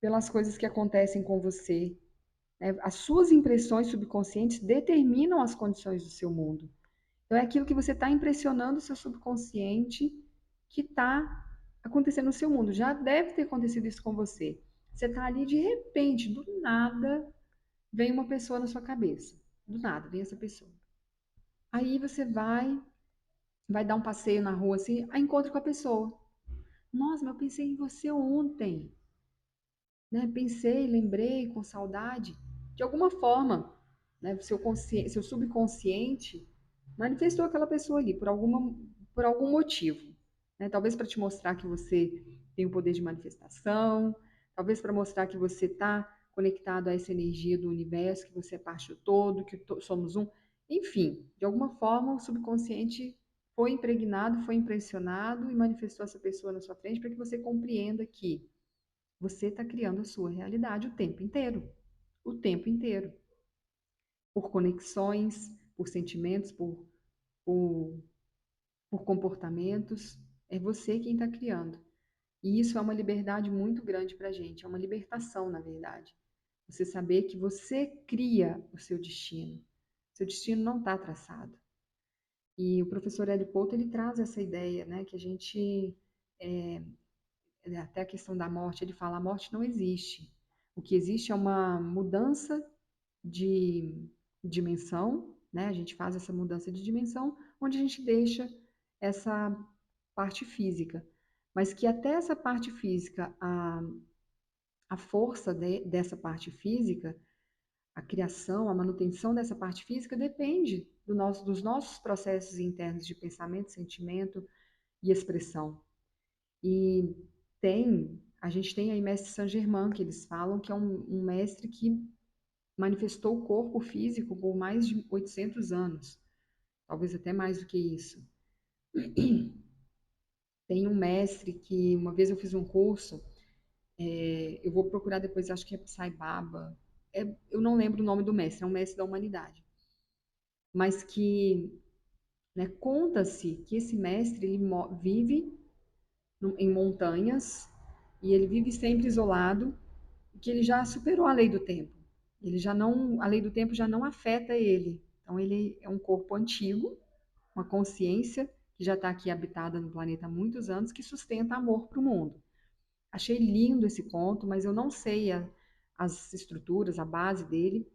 Speaker 1: pelas coisas que acontecem com você, né? As suas impressões subconscientes determinam as condições do seu mundo. Então, é aquilo que você está impressionando o seu subconsciente que está acontecendo no seu mundo. Já deve ter acontecido isso com você. Você está ali, de repente, do nada, vem uma pessoa na sua cabeça. Do nada, vem essa pessoa. Aí você vai dar um passeio na rua assim, aí encontra com a pessoa. Nossa, mas eu pensei em você ontem, né? Pensei, lembrei com saudade. De alguma forma, né? Seu subconsciente manifestou aquela pessoa ali por algum motivo, né? Talvez para te mostrar que você tem o poder de manifestação, talvez para mostrar que você está conectado a essa energia do universo, que você é parte do todo, que somos um. Enfim, de alguma forma o subconsciente foi impregnado, foi impressionado e manifestou essa pessoa na sua frente para que você compreenda que você está criando a sua realidade o tempo inteiro. O tempo inteiro. Por conexões, por sentimentos, por, por comportamentos. É você quem está criando. E isso é uma liberdade muito grande para a gente. É uma libertação, na verdade. Você saber que você cria o seu destino. Seu destino não está traçado. E o professor Hélio Couto, ele traz essa ideia, né, que a gente, até a questão da morte, ele fala, a morte não existe. O que existe é uma mudança de dimensão, né? A gente faz essa mudança de dimensão, onde a gente deixa essa parte física. Mas que até essa parte física, a força dessa parte física, a criação, a manutenção dessa parte física depende dos nossos processos internos de pensamento, sentimento e expressão. E a gente tem aí mestre Saint-Germain, que eles falam que é um mestre que manifestou o corpo físico por mais de 800 anos, talvez até mais do que isso. Tem um mestre que, uma vez eu fiz um curso, eu vou procurar depois, acho que é Sai Baba, eu não lembro o nome do mestre, é um mestre da humanidade, mas que, né, conta-se que esse mestre ele vive em montanhas e ele vive sempre isolado, que ele já superou a lei do tempo. Ele já não, a lei do tempo já não afeta ele. Então ele é um corpo antigo, uma consciência que já está aqui habitada no planeta há muitos anos, que sustenta amor para o mundo. Achei lindo esse conto, mas eu não sei as estruturas, a base dele,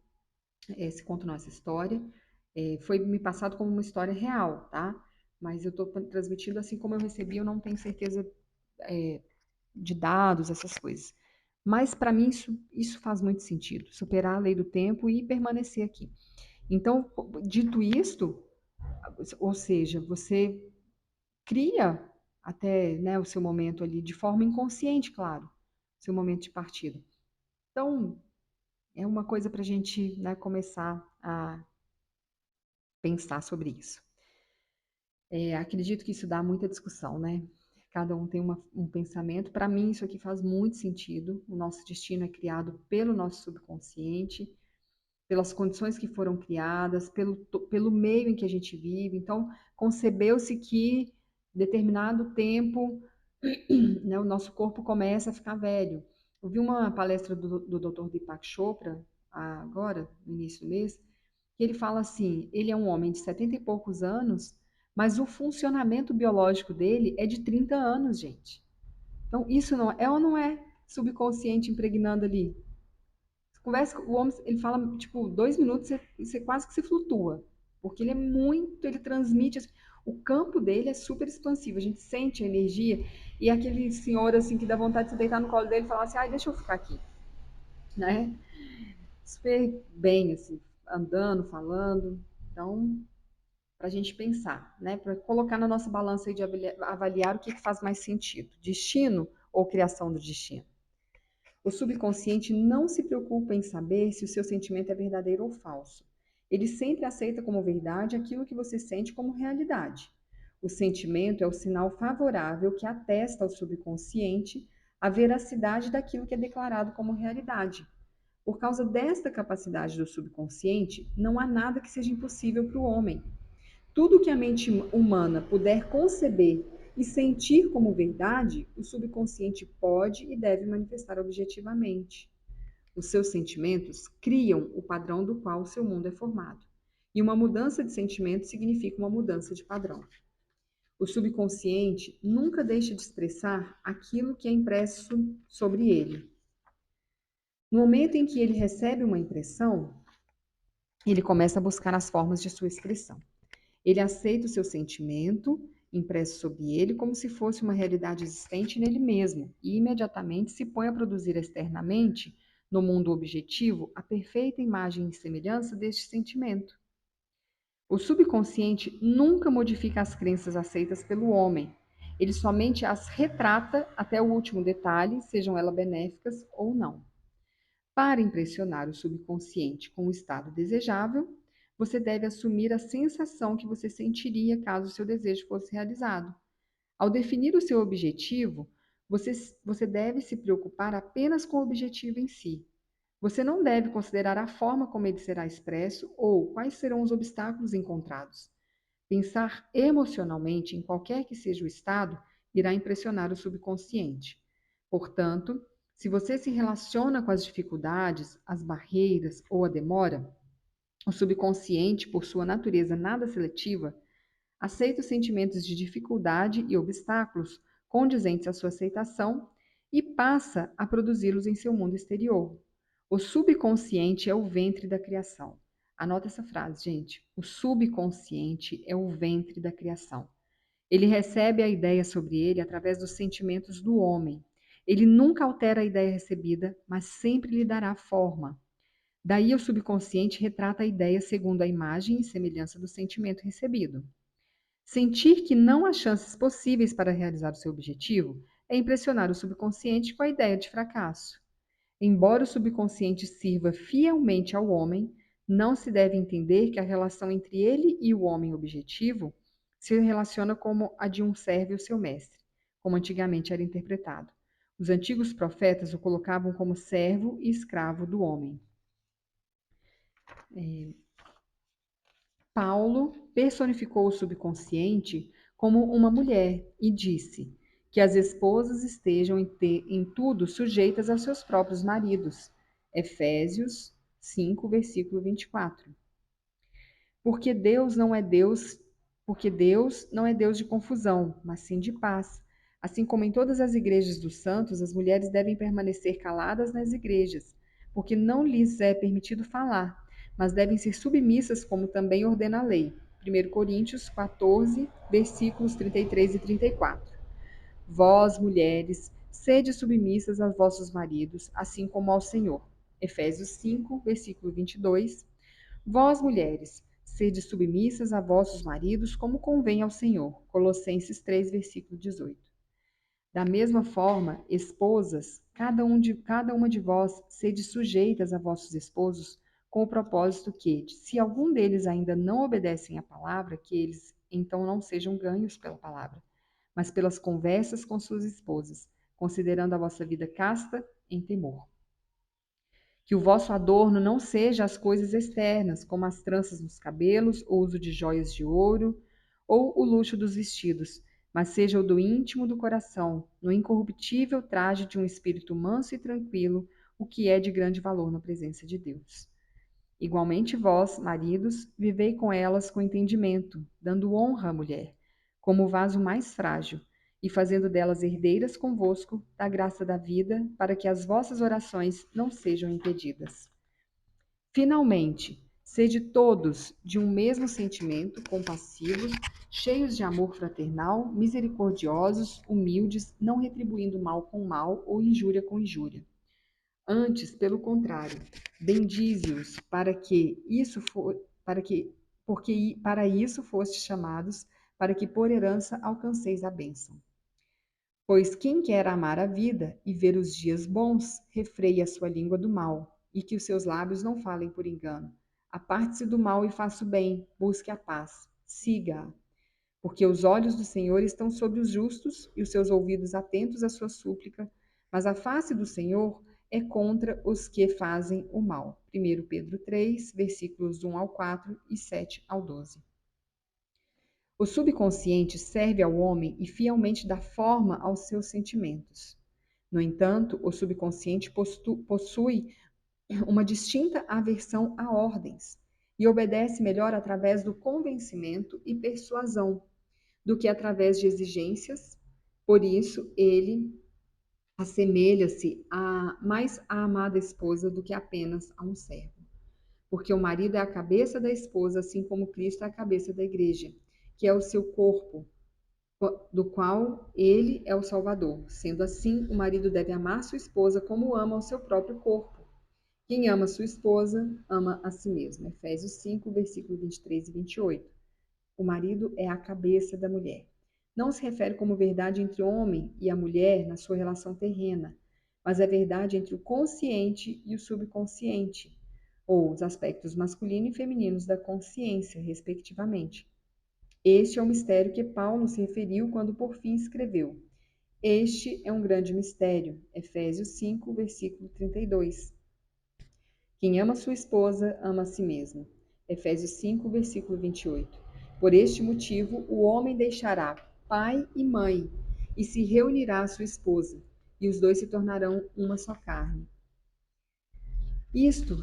Speaker 1: esse conto não, essa história. Foi me passado como uma história real, tá? Mas eu estou transmitindo assim como eu recebi, eu não tenho certeza de dados, essas coisas. Mas para mim isso faz muito sentido, superar a lei do tempo e permanecer aqui. Então, dito isto, ou seja, você cria até, né, o seu momento ali de forma inconsciente, claro, seu momento de partida. Então, é uma coisa para a gente, né, começar a pensar sobre isso. Acredito que isso dá muita discussão, né? Cada um tem um pensamento. Para mim, isso aqui faz muito sentido. O nosso destino é criado pelo nosso subconsciente, pelas condições que foram criadas, pelo meio em que a gente vive. Então, concebeu-se que determinado tempo, né, o nosso corpo começa a ficar velho. Eu vi uma palestra do Dr. Deepak Chopra, agora, no início do mês, que ele fala assim, ele é um homem de 70 e poucos anos, mas o funcionamento biológico dele é de 30 anos, gente. Então, isso não é ou não é subconsciente impregnando ali? Conversa com o homem, ele fala, tipo, 2 minutos, você quase que se flutua. Porque ele é muito, ele transmite, assim, o campo dele é super expansivo, a gente sente a energia, e aquele senhor, assim, que dá vontade de se deitar no colo dele e falar assim, ai, deixa eu ficar aqui, né? Super bem, assim, andando, falando. Então, para a gente pensar, né? Para colocar na nossa balança aí de avaliar o que faz mais sentido, destino ou criação do destino. O subconsciente não se preocupa em saber se o seu sentimento é verdadeiro ou falso. Ele sempre aceita como verdade aquilo que você sente como realidade. O sentimento é o sinal favorável que atesta ao subconsciente a veracidade daquilo que é declarado como realidade. Por causa desta capacidade do subconsciente, não há nada que seja impossível para o homem. Tudo que a mente humana puder conceber e sentir como verdade, o subconsciente pode e deve manifestar objetivamente. Os seus sentimentos criam o padrão do qual o seu mundo é formado. E uma mudança de sentimento significa uma mudança de padrão. O subconsciente nunca deixa de expressar aquilo que é impresso sobre ele. No momento em que ele recebe uma impressão, ele começa a buscar as formas de sua expressão. Ele aceita o seu sentimento impresso sobre ele como se fosse uma realidade existente nele mesmo e imediatamente se põe a produzir externamente, no mundo objetivo, a perfeita imagem e semelhança deste sentimento. O subconsciente nunca modifica as crenças aceitas pelo homem. Ele somente as retrata até o último detalhe, sejam elas benéficas ou não. Para impressionar o subconsciente com o estado desejável, você deve assumir a sensação que você sentiria caso o seu desejo fosse realizado. Ao definir o seu objetivo, você deve se preocupar apenas com o objetivo em si. Você não deve considerar a forma como ele será expresso ou quais serão os obstáculos encontrados. Pensar emocionalmente em qualquer que seja o estado irá impressionar o subconsciente. Portanto, se você se relaciona com as dificuldades, as barreiras ou a demora, o subconsciente, por sua natureza nada seletiva, aceita os sentimentos de dificuldade e obstáculos condizentes à sua aceitação e passa a produzi-los em seu mundo exterior. O subconsciente é o ventre da criação. Anota essa frase, gente. O subconsciente é o ventre da criação. Ele recebe a ideia sobre ele através dos sentimentos do homem. Ele nunca altera a ideia recebida, mas sempre lhe dará forma. Daí o subconsciente retrata a ideia segundo a imagem e semelhança do sentimento recebido. Sentir que não há chances possíveis para realizar o seu objetivo é impressionar o subconsciente com a ideia de fracasso. Embora o subconsciente sirva fielmente ao homem, não se deve entender que a relação entre ele e o homem objetivo se relaciona como a de um servo e o seu mestre, como antigamente era interpretado. Os antigos profetas o colocavam como servo e escravo do homem. Paulo personificou o subconsciente como uma mulher e disse que as esposas estejam em tudo sujeitas aos seus próprios maridos. Efésios 5, versículo 24. Porque Deus não é Deus, porque Deus não é Deus de confusão, mas sim de paz. Assim como em todas as igrejas dos santos, as mulheres devem permanecer caladas nas igrejas, porque não lhes é permitido falar, mas devem ser submissas, como também ordena a lei. 1 Coríntios 14, versículos 33 e 34. Vós, mulheres, sede submissas aos vossos maridos, assim como ao Senhor. Efésios 5, versículo 22. Vós, mulheres, sede submissas a vossos maridos, como convém ao Senhor. Colossenses 3, versículo 18. Da mesma forma, esposas, cada uma de vós, sede sujeitas a vossos esposos, com o propósito que, se algum deles ainda não obedecem à palavra, que eles então não sejam ganhos pela palavra, mas pelas conversas com suas esposas, considerando a vossa vida casta em temor. Que o vosso adorno não seja as coisas externas, como as tranças nos cabelos, o uso de joias de ouro, ou o luxo dos vestidos, mas seja o do íntimo do coração, no incorruptível traje de um espírito manso e tranquilo, o que é de grande valor na presença de Deus. Igualmente vós, maridos, vivei com elas com entendimento, dando honra à mulher, como o vaso mais frágil, e fazendo delas herdeiras convosco da graça da vida, para que as vossas orações não sejam impedidas. Finalmente, sede todos de um mesmo sentimento, compassivos, cheios de amor fraternal, misericordiosos, humildes, não retribuindo mal com mal ou injúria com injúria. Antes, pelo contrário, bendize-os porque para isso fostes chamados, para que por herança alcanceis a bênção. Pois quem quer amar a vida e ver os dias bons, refreie a sua língua do mal, e que os seus lábios não falem por engano. Aparte-se do mal e faça o bem, busque a paz, siga-a. Porque os olhos do Senhor estão sobre os justos e os seus ouvidos atentos à sua súplica, mas a face do Senhor é contra os que fazem o mal. 1 Pedro 3, versículos 1 ao 4 e 7 ao 12. O subconsciente serve ao homem e fielmente dá forma aos seus sentimentos. No entanto, o subconsciente possui uma distinta aversão a ordens e obedece melhor através do convencimento e persuasão do que através de exigências. Por isso, ele assemelha-se mais à amada esposa do que apenas a um servo. Porque o marido é a cabeça da esposa, assim como Cristo é a cabeça da igreja, que é o seu corpo, do qual ele é o Salvador. Sendo assim, o marido deve amar sua esposa como ama o seu próprio corpo. Quem ama sua esposa, ama a si mesmo. Efésios 5, versículo 23 e 28. O marido é a cabeça da mulher. Não se refere como verdade entre o homem e a mulher na sua relação terrena, mas é verdade entre o consciente e o subconsciente, ou os aspectos masculino e femininos da consciência, respectivamente. Este é o mistério que Paulo se referiu quando por fim escreveu: Este é um grande mistério. Efésios 5, versículo 32. Quem ama sua esposa, ama a si mesmo. Efésios 5, versículo 28. Por este motivo, o homem deixará pai e mãe e se reunirá à sua esposa, e os dois se tornarão uma só carne. Isto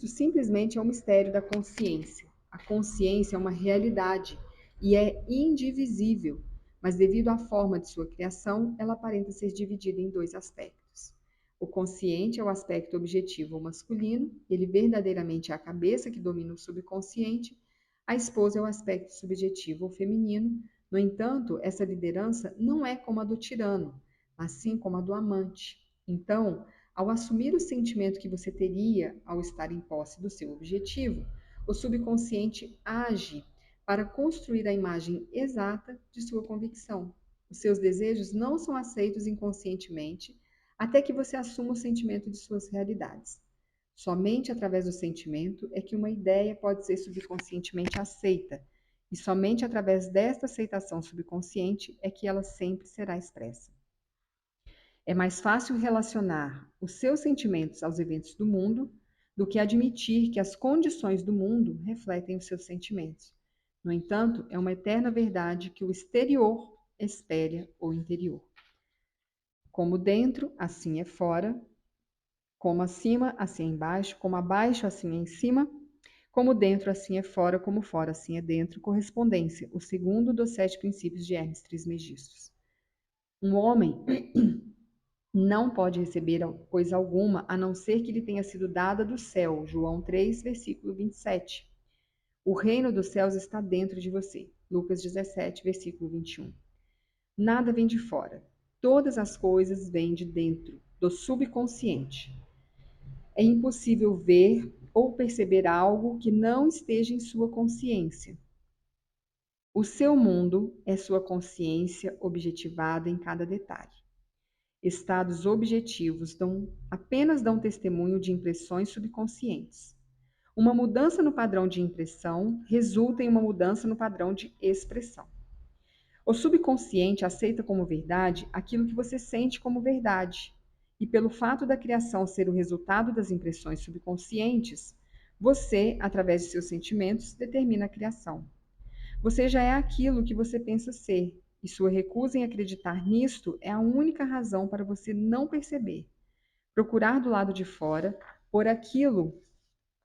Speaker 1: simplesmente é um mistério da consciência. A consciência é uma realidade e é indivisível, mas devido à forma de sua criação, ela aparenta ser dividida em dois aspectos. O consciente é o aspecto objetivo masculino, ele verdadeiramente é a cabeça que domina o subconsciente. A esposa é o aspecto subjetivo ou feminino. No entanto, essa liderança não é como a do tirano, mas sim como a do amante. Então, ao assumir o sentimento que você teria ao estar em posse do seu objetivo, o subconsciente age para construir a imagem exata de sua convicção. Os seus desejos não são aceitos inconscientemente até que você assuma o sentimento de suas realidades. Somente através do sentimento é que uma ideia pode ser subconscientemente aceita, e somente através desta aceitação subconsciente é que ela sempre será expressa. É mais fácil relacionar os seus sentimentos aos eventos do mundo do que admitir que as condições do mundo refletem os seus sentimentos. No entanto, é uma eterna verdade que o exterior espelha o interior. Como dentro, assim é fora. Como acima, assim é embaixo. Como abaixo, assim é em cima. Como dentro, assim é fora. Como fora, assim é dentro. Correspondência, o segundo dos 7 princípios de Hermes Trismegistus. Um homem não pode receber coisa alguma, a não ser que lhe tenha sido dada do céu. João 3, versículo 27. O reino dos céus está dentro de você. Lucas 17, versículo 21. Nada vem de fora. Todas as coisas vêm de dentro, do subconsciente. É impossível ver ou perceber algo que não esteja em sua consciência. O seu mundo é sua consciência objetivada em cada detalhe. Estados objetivos apenas dão testemunho de impressões subconscientes. Uma mudança no padrão de impressão resulta em uma mudança no padrão de expressão. O subconsciente aceita como verdade aquilo que você sente como verdade. E pelo fato da criação ser o resultado das impressões subconscientes, você, através de seus sentimentos, determina a criação. Você já é aquilo que você pensa ser, e sua recusa em acreditar nisto é a única razão para você não perceber. Procurar do lado de fora por aquilo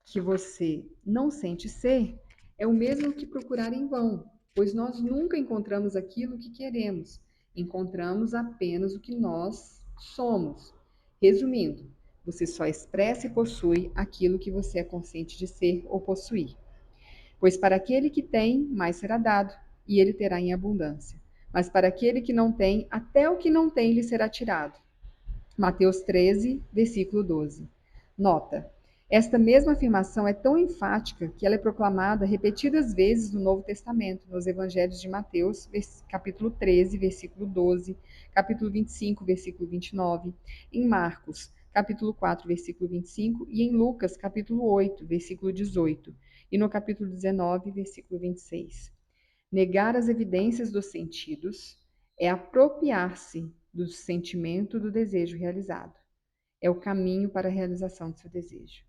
Speaker 1: que você não sente ser é o mesmo que procurar em vão, pois nós nunca encontramos aquilo que queremos, encontramos apenas o que nós somos. Resumindo, você só expressa e possui aquilo que você é consciente de ser ou possuir. Pois para aquele que tem, mais será dado, e ele terá em abundância. Mas para aquele que não tem, até o que não tem lhe será tirado. Mateus 13, versículo 12. Nota: esta mesma afirmação é tão enfática que ela é proclamada repetidas vezes no Novo Testamento, nos Evangelhos de Mateus, capítulo 13, versículo 12, capítulo 25, versículo 29, em Marcos, capítulo 4, versículo 25, e em Lucas, capítulo 8, versículo 18, e no capítulo 19, versículo 26. Negar as evidências dos sentidos é apropriar-se do sentimento do desejo realizado. É o caminho para a realização do seu desejo.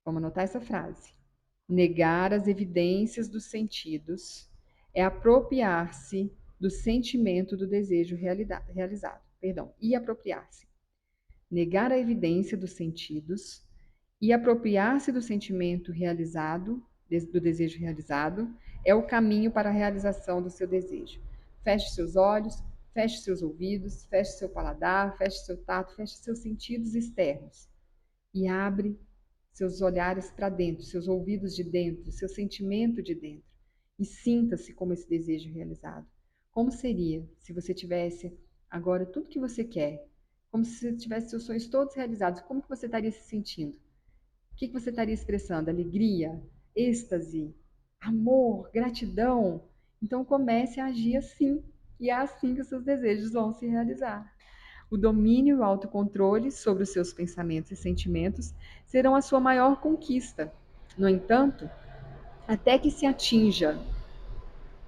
Speaker 1: Vamos anotar essa frase. Negar as evidências dos sentidos é apropriar-se do sentimento do desejo realizado. E apropriar-se. Negar a evidência dos sentidos e apropriar-se do sentimento realizado, do desejo realizado, é o caminho para a realização do seu desejo. Feche seus olhos, feche seus ouvidos, feche seu paladar, feche seu tato, feche seus sentidos externos e abre seus olhares para dentro, seus ouvidos de dentro, seu sentimento de dentro e sinta-se como esse desejo realizado. Como seria se você tivesse agora tudo que você quer? Como se você tivesse seus sonhos todos realizados? Como que você estaria se sentindo? O que você estaria expressando? Alegria, êxtase, amor, gratidão? Então comece a agir assim, e é assim que os seus desejos vão se realizar. O domínio e o autocontrole sobre os seus pensamentos e sentimentos serão a sua maior conquista. No entanto, até que se atinja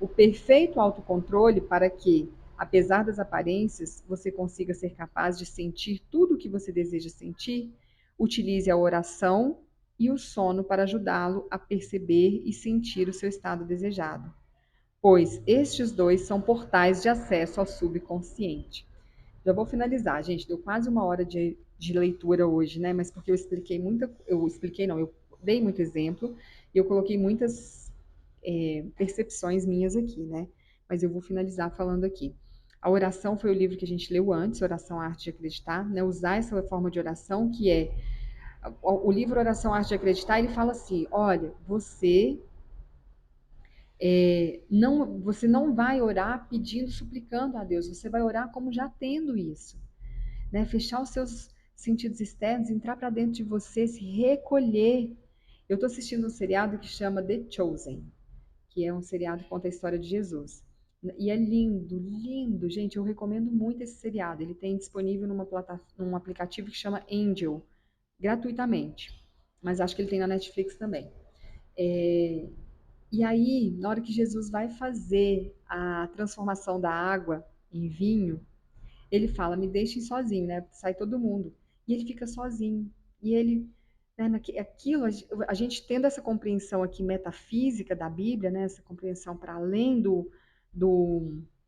Speaker 1: o perfeito autocontrole para que, apesar das aparências, você consiga ser capaz de sentir tudo o que você deseja sentir, utilize a oração e o sono para ajudá-lo a perceber e sentir o seu estado desejado, pois estes dois são portais de acesso ao subconsciente. Já vou finalizar, gente. Deu quase uma hora de leitura hoje, né? Mas porque eu expliquei muita. Eu expliquei, não, eu dei muito exemplo e eu coloquei muitas percepções minhas aqui, né? Mas eu vou finalizar falando aqui. A oração foi o livro que a gente leu antes, Oração a Arte de Acreditar, né? Usar essa forma de oração, que é. O livro Oração a Arte de Acreditar, ele fala assim: olha, você não vai orar pedindo, suplicando a Deus, você vai orar como já tendo isso, né? Fechar os seus sentidos externos, entrar para dentro de você, se recolher. Eu estou assistindo um seriado que chama The Chosen, que é um seriado que conta a história de Jesus. E é lindo, lindo, gente. Eu recomendo muito esse seriado. Ele tem disponível num aplicativo que chama Angel, gratuitamente. Mas acho que ele tem na Netflix também. E aí, na hora que Jesus vai fazer a transformação da água em vinho, ele fala, me deixem sozinho, né? Sai todo mundo. E ele fica sozinho. E ele, né, aquilo, a gente tendo essa compreensão aqui metafísica da Bíblia, né? Essa compreensão para além do,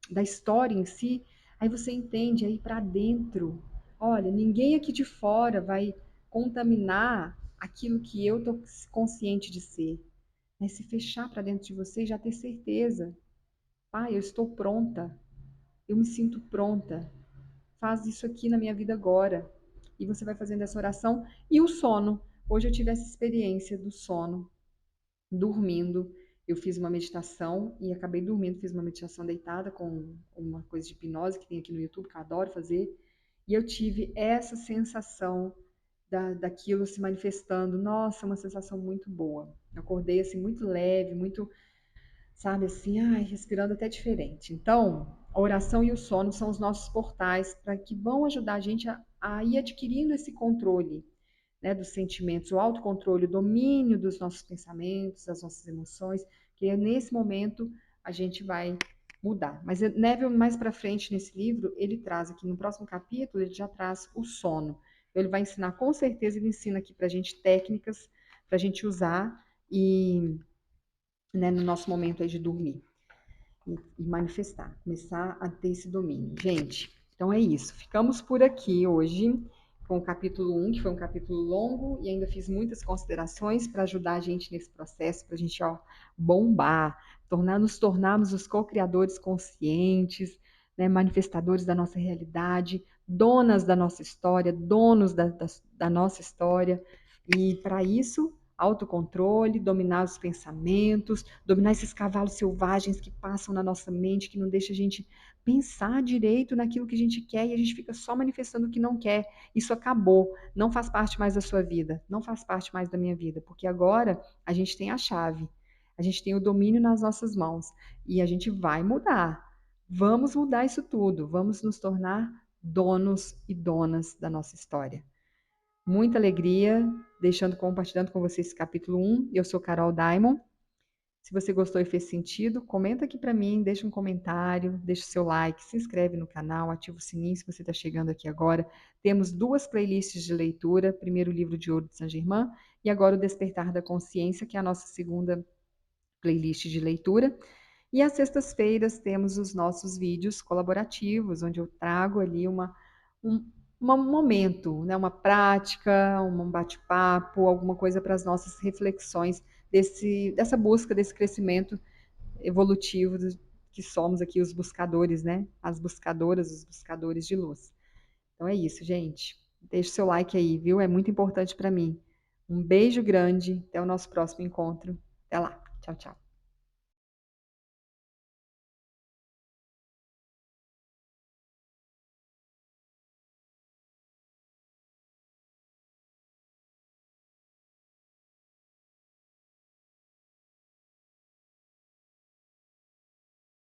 Speaker 1: da história em si, aí você entende aí para dentro. Olha, ninguém aqui de fora vai contaminar aquilo que eu tô consciente de ser. Né? Se fechar para dentro de você e já ter certeza. Pai, eu estou pronta. Eu me sinto pronta. Faz isso aqui na minha vida agora. E você vai fazendo essa oração. E o sono. Hoje eu tive essa experiência do sono, dormindo. eu fiz uma meditação e acabei dormindo, fiz uma meditação deitada com uma coisa de hipnose que tem aqui no YouTube, que eu adoro fazer, e eu tive essa sensação daquilo se manifestando. Nossa, uma sensação muito boa. Eu acordei assim muito leve, muito, sabe, assim, ai, respirando até diferente. Então, a oração e o sono são os nossos portais para que vão ajudar a gente a ir adquirindo esse controle, né, dos sentimentos, o autocontrole, o domínio dos nossos pensamentos, das nossas emoções, que nesse momento a gente vai mudar. Mas Neville, mais para frente nesse livro, ele traz aqui no próximo capítulo, ele já traz o sono. Então, ele vai ensinar, com certeza, ele ensina aqui para a gente técnicas para a gente usar e, né, no nosso momento aí de dormir e manifestar, começar a ter esse domínio. Gente, então é isso. Ficamos por aqui hoje com o capítulo 1, que foi um capítulo longo, e ainda fiz muitas considerações para ajudar a gente nesse processo, para a gente bombar, nos tornarmos os co-criadores conscientes, né, manifestadores da nossa realidade, donas da nossa história, donos da nossa história. E para isso, autocontrole, dominar os pensamentos, dominar esses cavalos selvagens que passam na nossa mente, que não deixa a gente pensar direito naquilo que a gente quer e a gente fica só manifestando o que não quer. Isso acabou, não faz parte mais da sua vida, não faz parte mais da minha vida, porque agora a gente tem a chave, a gente tem o domínio nas nossas mãos e a gente vai mudar. Vamos mudar isso tudo, vamos nos tornar donos e donas da nossa história. Muita alegria, compartilhando com vocês esse capítulo 1. Eu sou Carol Daimon. Se você gostou e fez sentido, comenta aqui para mim, deixa um comentário, deixa o seu like, se inscreve no canal, ativa o sininho se você está chegando aqui agora. Temos 2 playlists de leitura, primeiro o livro de ouro de Saint-Germain e agora o Despertar da Consciência, que é a nossa segunda playlist de leitura. E às sextas-feiras temos os nossos vídeos colaborativos, onde eu trago ali um momento, né, uma prática, um bate-papo, alguma coisa para as nossas reflexões dessa busca, desse crescimento evolutivo que somos aqui os buscadores, né? As buscadoras, os buscadores de luz. Então é isso, gente. Deixe seu like aí, viu? É muito importante para mim. Um beijo grande, até o nosso próximo encontro. Até lá. Tchau, tchau.